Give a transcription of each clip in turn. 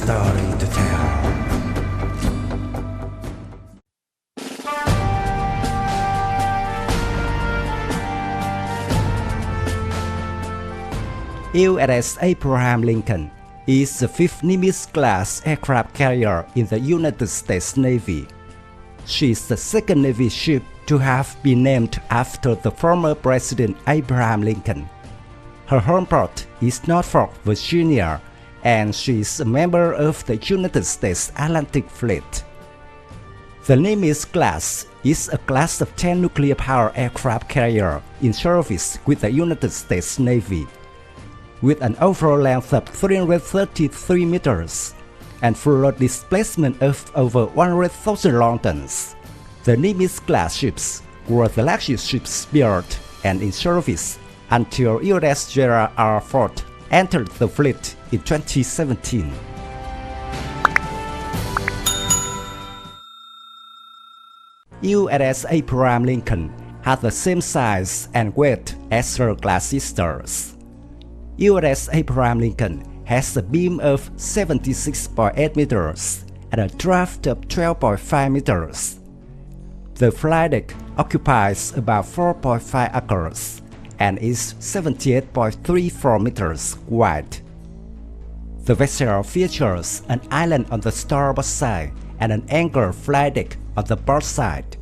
story to tell. USS Abraham Lincoln is the fifth Nimitz-class aircraft carrier in the United States Navy. She is the second Navy ship to have been named after the former President Abraham Lincoln. Her home port is Norfolk, Virginia, and she is a member of the United States Atlantic Fleet. The Nimitz-class is a class of 10 nuclear-powered aircraft carrier in service with the United States Navy. With an overall length of 333 meters and full load displacement of over 100,000 long tons, the Nimitz-class ships were the largest ships built and in service until USS Gerald R entered the fleet in 2017. USS Abraham Lincoln had the same size and weight as her class sisters. USS Abraham Lincoln has a beam of 76.8 meters and a draft of 12.5 meters. The flight deck occupies about 4.5 acres and is 78.34 meters wide. The vessel features an island on the starboard side and an anchored flight deck on the port side.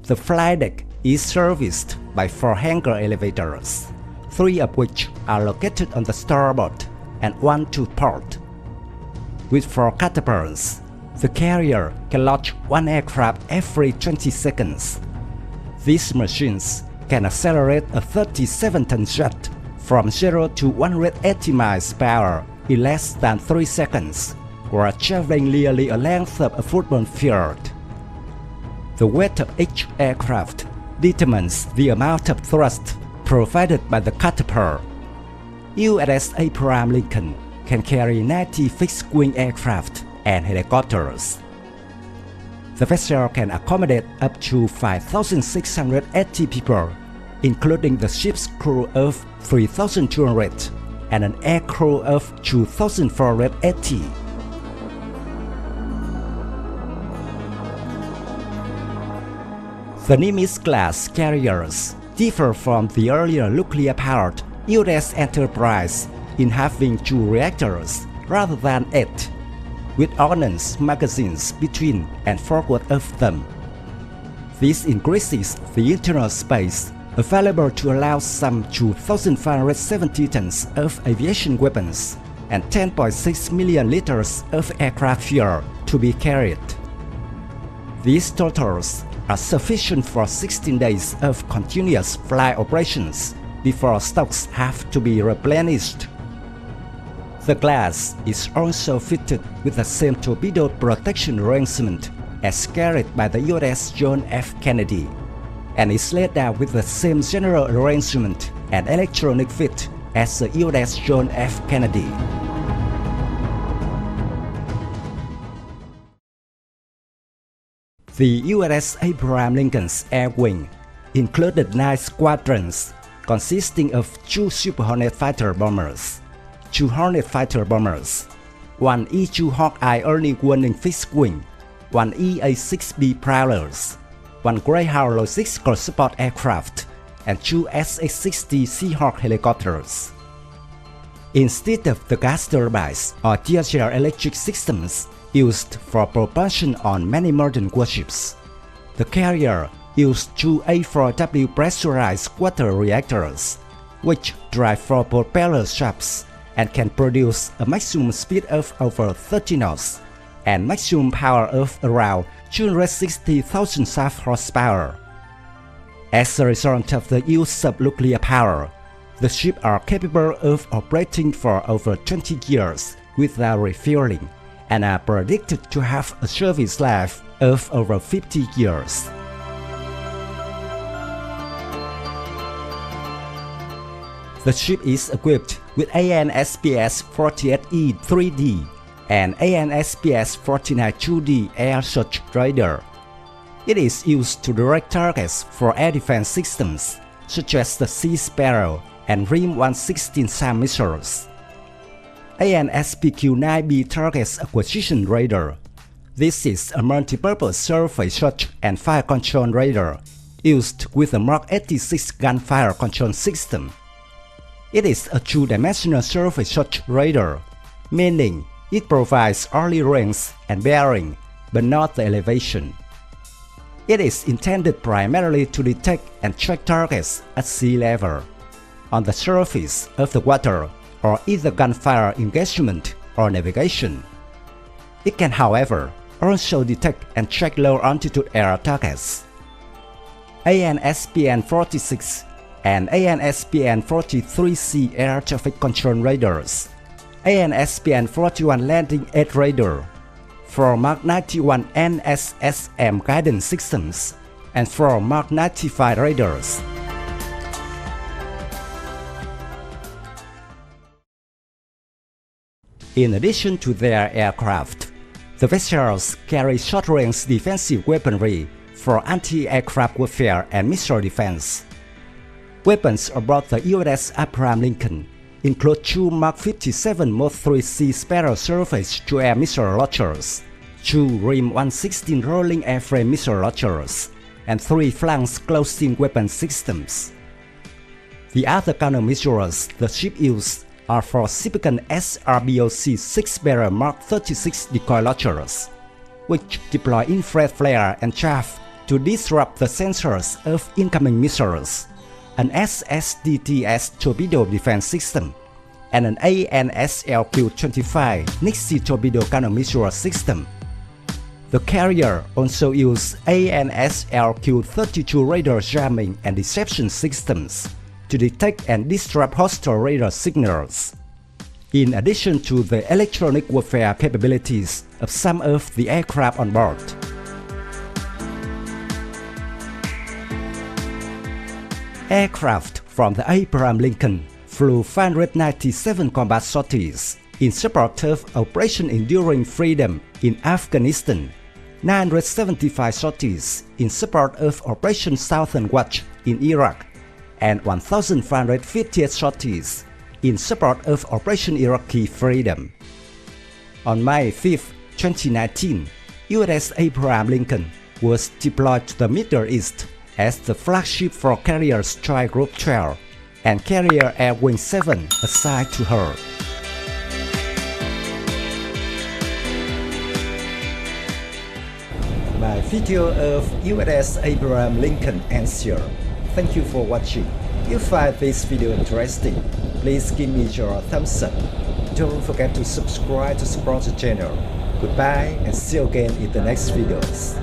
The flight deck is serviced by 4 hangar elevators, 3 of which are located on the starboard and 1 to port. With 4 catapults, the carrier can launch 1 aircraft every 20 seconds. These machines can accelerate a 37-ton jet from 0 to 180 miles per hour in less than 3 seconds, while traveling nearly a length of a football field. The weight of each aircraft determines the amount of thrust provided by the catapult. USS Abraham Lincoln can carry 90 fixed-wing aircraft and helicopters. The vessel can accommodate up to 5,680 people, including the ship's crew of 3,200 and an air crew of 2,480. The Nimitz-class carriers differ from the earlier nuclear-powered USS Enterprise in having 2 reactors rather than 8, with ordnance magazines between and forward of them. This increases the internal space available to allow some 2,570 tons of aviation weapons and 10.6 million liters of aircraft fuel to be carried. These totals are sufficient for 16 days of continuous flight operations before stocks have to be replenished. The class is also fitted with the same torpedo protection arrangement as carried by the USS John F. Kennedy, and is laid out with the same general arrangement and electronic fit as the USS John F. Kennedy. The USS Abraham Lincoln's Air Wing included 9 squadrons consisting of 2 Super Hornet fighter bombers, 2 Hornet fighter bombers, 1 E-2 Hawkeye early warning fixed wing, 1 EA-6B prowlers, 1 Greyhound logistical support aircraft, and 2 SX-60 Seahawk helicopters. Instead of the gas turbines or diesel electric systems used for propulsion on many modern warships, the carrier used 2 A4W pressurized water reactors, which drive 4 propeller shafts and can produce a maximum speed of over 30 knots and maximum power of around 260,000 shaft horsepower. As a result of the use of nuclear power, the ships are capable of operating for over 20 years without refueling and are predicted to have a service life of over 50 years. The ship is equipped with AN/SPS-48E 3D and AN/SPS-49 2D air search radar. It is used to direct targets for air defense systems such as the Sea Sparrow and RIM-116 SAM missiles. ANSPQ-9B Target Acquisition Radar. This is a multi-purpose surface search and fire control radar used with a Mark 86 gunfire control system. It is a two-dimensional surface search radar, meaning it provides only range and bearing, but not the elevation. It is intended primarily to detect and track targets at sea level, on the surface of the water, or either gunfire engagement or navigation. It can, however, also detect and track low-altitude air targets. ANSPN-46 and ANSPN-43C air traffic control radars, ANSPN-41 landing edge radar, for Mark 91 NSSM guidance systems, and for Mark 95 radars. In addition to their aircraft, the vessels carry short-range defensive weaponry for anti-aircraft warfare and missile defense. Weapons aboard the USS Abraham Lincoln include 2 Mark 57 Mod 3C Sparrow surface-to-air missile launchers, 2 RIM 116 rolling airframe missile launchers, and 3 flank closing weapon systems. The other countermeasures the ship used are for significant SRBOC 6-barrel Mark 36 decoy launchers, which deploy infrared flare and chaff to disrupt the sensors of incoming missiles, an SSDTS torpedo defense system, and an ANSLQ-25 Nixie torpedo countermeasure system. The carrier also used ANSLQ-32 radar jamming and deception systems to detect and disrupt hostile radar signals, in addition to the electronic warfare capabilities of some of the aircraft on board. Aircraft from the Abraham Lincoln flew 597 combat sorties in support of Operation Enduring Freedom in Afghanistan, 975 sorties in support of Operation Southern Watch in Iraq, and 1,558 sorties in support of Operation Iraqi Freedom. On May 5, 2019, USS Abraham Lincoln was deployed to the Middle East as the flagship for Carrier Strike Group 12 and Carrier Air Wing 7 assigned to her. My video of USS Abraham Lincoln ends here. Thank you for watching. If you find this video interesting, please give me your thumbs up. Don't forget to subscribe to support the channel. Goodbye and see you again in the next videos.